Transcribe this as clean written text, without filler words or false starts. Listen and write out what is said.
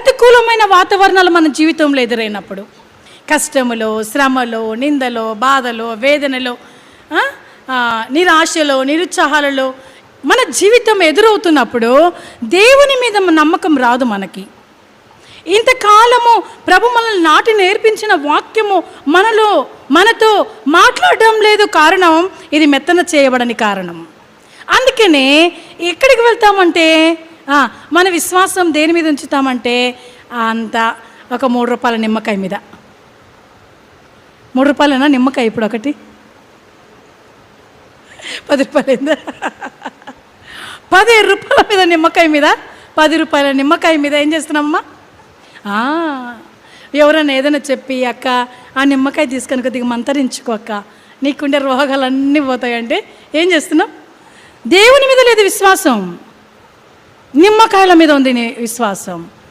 ప్రతికూలమైన వాతావరణాలు మన జీవితంలో ఎదురైనప్పుడు, కష్టములో, శ్రమలో, నిందలో, బాధలో, వేదనలో, నిరాశలో, నిరుత్సాహాలలో మన జీవితం ఎదురవుతున్నప్పుడు దేవుని మీద నమ్మకం రాదు మనకి. ఇంతకాలము ప్రభు మనల్ని నాటి నేర్పించిన వాక్యము మనతో మాట్లాడడం లేదు. కారణం ఇది మెత్తన చేయబడని కారణం. అందుకనే ఎక్కడికి వెళ్తామంటే మన విశ్వాసం దేని మీద ఉంచుతామంటే అంత ఒక 3 రూపాయల నిమ్మకాయ మీద. 3 రూపాయలైనా నిమ్మకాయ ఇప్పుడు ఒకటి 10 రూపాయలైందా? 10 రూపాయల మీద నిమ్మకాయ మీద, 10 రూపాయల నిమ్మకాయ మీద ఏం చేస్తున్నామమ్మా? ఎవరైనా ఏదైనా చెప్పి, అక్క ఆ నిమ్మకాయ తీసుకొని కొద్దిగా మంతరించుకో అక్క, నీకుండే రోగాలన్నీ పోతాయంటే ఏం చేస్తున్నాం? దేవుని మీద లేదు విశ్వాసం, నిమ్మకాయల మీద ఉంది విశ్వాసం.